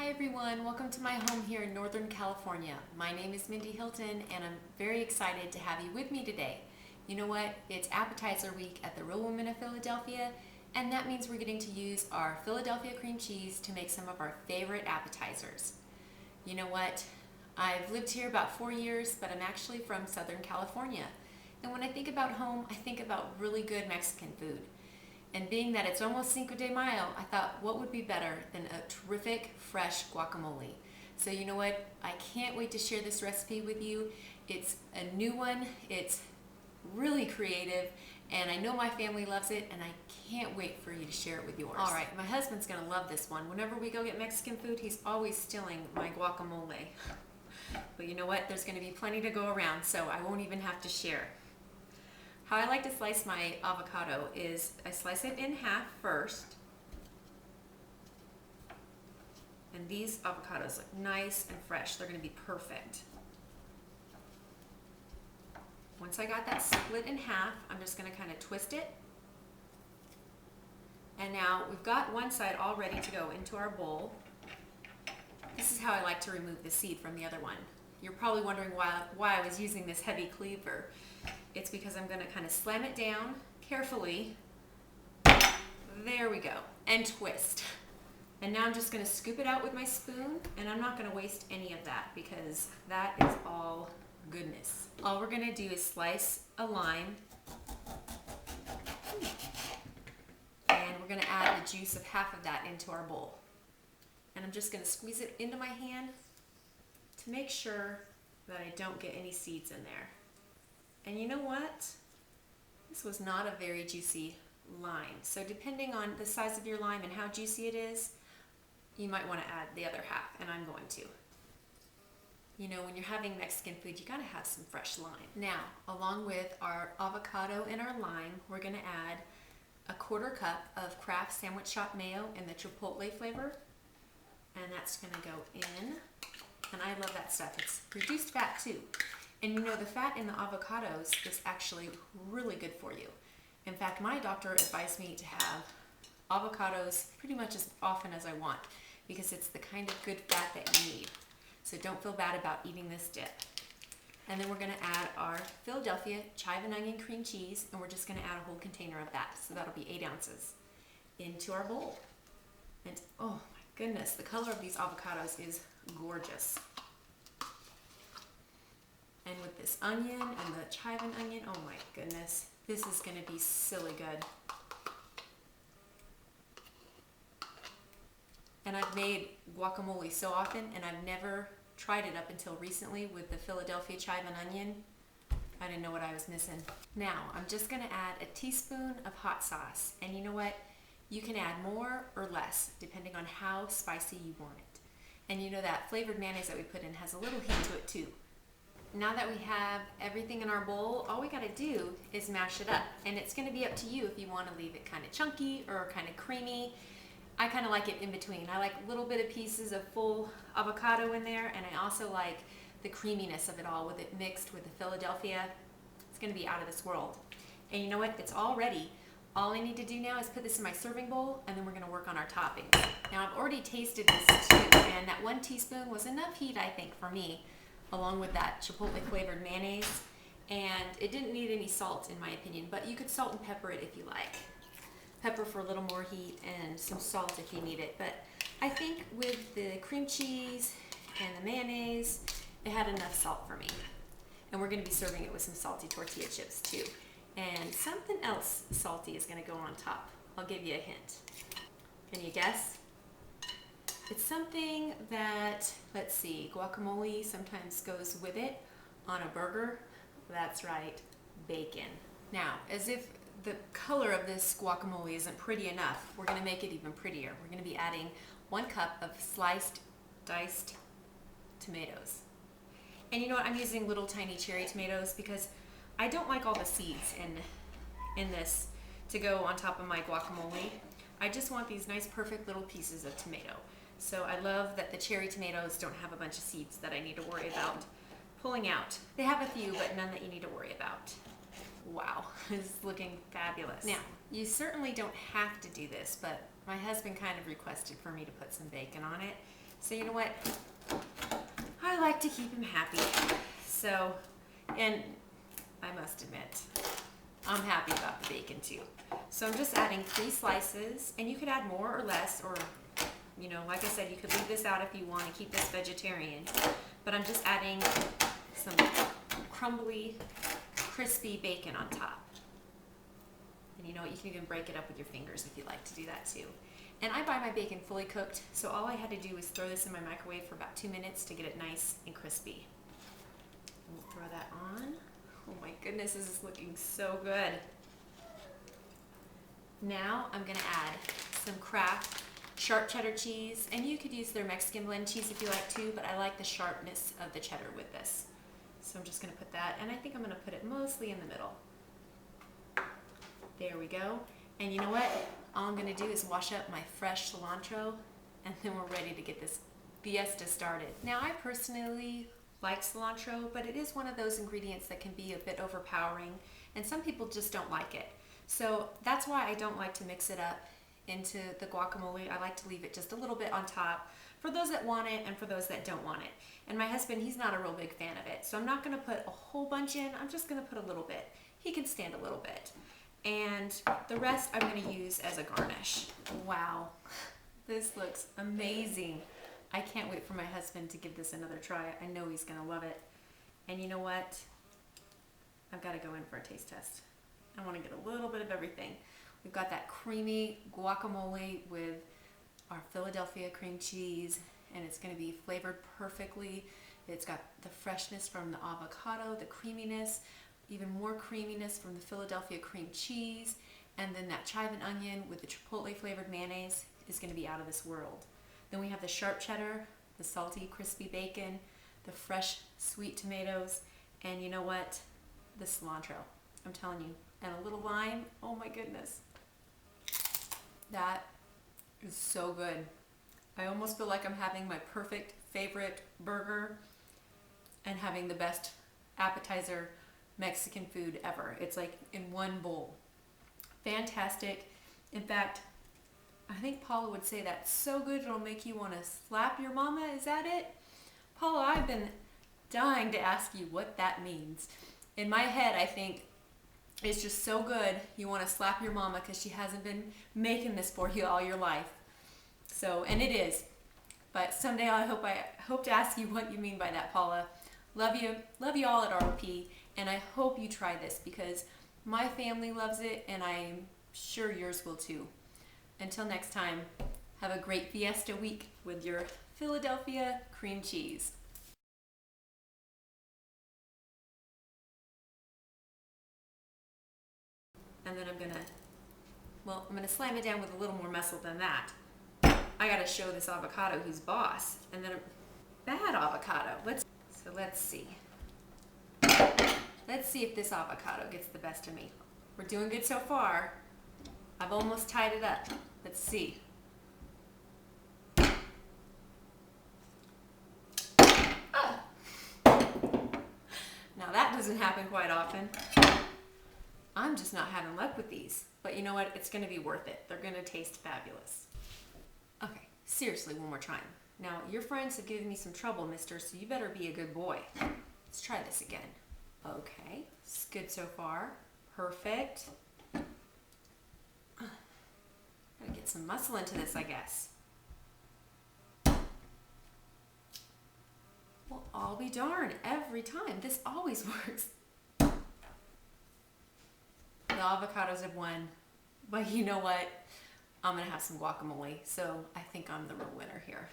Hi everyone, welcome to my home here in Northern California. My name is Mindy Hilton and I'm very excited to have you with me today. You know what? It's appetizer week at the Real Women of Philadelphia, and that means we're getting to use our Philadelphia cream cheese to make some of our favorite appetizers. You know what? I've lived here about 4 years, but I'm actually from Southern California. And when I think about home, I think about really good Mexican food. And being that it's almost Cinco de Mayo, I thought what would be better than a terrific fresh guacamole. So you know what? I can't wait to share this recipe with you. It's a new one, it's really creative, and I know my family loves it, and I can't wait for you to share it with yours. All right, my husband's gonna love this one. Whenever we go get Mexican food, he's always stealing my guacamole. But you know what? There's gonna be plenty to go around, so I won't even have to share. How I like to slice my avocado is I slice it in half first. And these avocados look nice and fresh. They're going to be perfect. Once I got that split in half, I'm just going to kind of twist it. And now we've got one side all ready to go into our bowl. This is how I like to remove the seed from the other one. You're probably wondering why I was using this heavy cleaver. It's because I'm going to kind of slam it down carefully. There we go. And twist. And now I'm just going to scoop it out with my spoon, and I'm not going to waste any of that because that is all goodness. All we're going to do is slice a lime, and we're going to add the juice of half of that into our bowl. And I'm just going to squeeze it into my hand to make sure that I don't get any seeds in there. And you know what? This was not a very juicy lime. So depending on the size of your lime and how juicy it is, you might want to add the other half, and I'm going to. You know, when you're having Mexican food, you gotta have some fresh lime. Now, along with our avocado and our lime, we're gonna add a 1/4 cup of Kraft sandwich shop mayo in the chipotle flavor. And that's gonna go in. And I love that stuff. It's reduced fat too. And you know, the fat in the avocados is actually really good for you. In fact, my doctor advised me to have avocados pretty much as often as I want because it's the kind of good fat that you need. So don't feel bad about eating this dip. And then we're gonna add our Philadelphia chive and onion cream cheese, and we're just gonna add a whole container of that. So that'll be 8 ounces into our bowl. And oh my goodness, the color of these avocados is gorgeous. And with this onion and the chive and onion, oh my goodness, this is gonna be silly good. And I've made guacamole so often, and I've never tried it up until recently with the Philadelphia chive and onion. I didn't know what I was missing. Now, I'm just gonna add a teaspoon of hot sauce. And you know what? You can add more or less, depending on how spicy you want it. And you know that flavored mayonnaise that we put in has a little heat to it too. Now that we have everything in our bowl, all we gotta do is mash it up. And it's gonna be up to you if you wanna leave it kind of chunky or kind of creamy. I kind of like it in between. I like a little bit of pieces of full avocado in there, and I also like the creaminess of it all with it mixed with the Philadelphia. It's gonna be out of this world. And you know what? It's all ready. All I need to do now is put this in my serving bowl, and then we're gonna work on our toppings. Now I've already tasted this too, and that 1 teaspoon was enough heat, I think, for me, along with that chipotle flavored mayonnaise. And it didn't need any salt in my opinion, but you could salt and pepper it if you like. Pepper for a little more heat and some salt if you need it. But I think with the cream cheese and the mayonnaise, it had enough salt for me. And we're gonna be serving it with some salty tortilla chips too. And something else salty is gonna go on top. I'll give you a hint. Can you guess? It's something that, let's see, guacamole sometimes goes with it on a burger. That's right, bacon. Now, as if the color of this guacamole isn't pretty enough, we're gonna make it even prettier. We're gonna be adding 1 cup of sliced, diced tomatoes. And you know what, I'm using little tiny cherry tomatoes because I don't like all the seeds in this to go on top of my guacamole. I just want these nice, perfect little pieces of tomato. So I love that the cherry tomatoes don't have a bunch of seeds that I need to worry about pulling out. They have a few, but none that you need to worry about. Wow, this is looking fabulous. Now, you certainly don't have to do this, but my husband kind of requested for me to put some bacon on it. So you know what? I like to keep him happy. So, and I must admit, I'm happy about the bacon too. So I'm just adding 3 slices, and you could add more or less, or, you know, like I said, you could leave this out if you want to keep this vegetarian. But I'm just adding some crumbly, crispy bacon on top. And you know what, you can even break it up with your fingers if you'd like to do that too. And I buy my bacon fully cooked, so all I had to do was throw this in my microwave for about 2 minutes to get it nice and crispy. We'll throw that on. Oh my goodness, this is looking so good. Now I'm gonna add some Kraft sharp cheddar cheese, and you could use their Mexican blend cheese if you like to, but I like the sharpness of the cheddar with this. So I'm just gonna put that, and I think I'm gonna put it mostly in the middle. There we go. And you know what? All I'm gonna do is wash up my fresh cilantro, and then we're ready to get this fiesta started. Now I personally like cilantro, but it is one of those ingredients that can be a bit overpowering, and some people just don't like it. So that's why I don't like to mix it up into the guacamole. I like to leave it just a little bit on top for those that want it and for those that don't want it. And my husband, he's not a real big fan of it, so I'm not gonna put a whole bunch in. I'm just gonna put a little bit. He can stand a little bit. And the rest I'm gonna use as a garnish. Wow, this looks amazing. I can't wait for my husband to give this another try. I know he's gonna love it. And you know what? I've gotta go in for a taste test. I wanna get a little bit of everything. We've got that creamy guacamole with our Philadelphia cream cheese, and it's gonna be flavored perfectly. It's got the freshness from the avocado, the creaminess, even more creaminess from the Philadelphia cream cheese, and then that chive and onion with the chipotle flavored mayonnaise is gonna be out of this world. Then we have the sharp cheddar, the salty, crispy bacon, the fresh, sweet tomatoes, and you know what? The cilantro. I'm telling you. And a little lime. Oh my goodness. That is so good. I almost feel like I'm having my perfect favorite burger and having the best appetizer Mexican food ever. It's like in one bowl. Fantastic. In fact, I think Paula would say that's so good it'll make you want to slap your mama. Is that it? Paula, I've been dying to ask you what that means. In my head, I think it's just so good you want to slap your mama because she hasn't been making this for you all your life. So, and it is. But someday I hope to ask you what you mean by that, Paula. Love you all at ROP, and I hope you try this because my family loves it, and I'm sure yours will too. Until next time, have a great Fiesta week with your Philadelphia cream cheese. And then I'm gonna slam it down with a little more muscle than that. I gotta show this avocado who's boss. And then a bad avocado. Let's see. Let's see if this avocado gets the best of me. We're doing good so far. I've almost tied it up. Let's see. Ah. Now that doesn't happen quite often. I'm just not having luck with these. But you know what? It's gonna be worth it. They're gonna taste fabulous. Okay, seriously, one more time. Now, your friends have given me some trouble, mister, so you better be a good boy. Let's try this again. Okay, it's good so far. Perfect. Gotta get some muscle into this, I guess. Well, I'll be darned, every time. This always works. The avocados have won, but you know what? I'm gonna have some guacamole, so I think I'm the real winner here.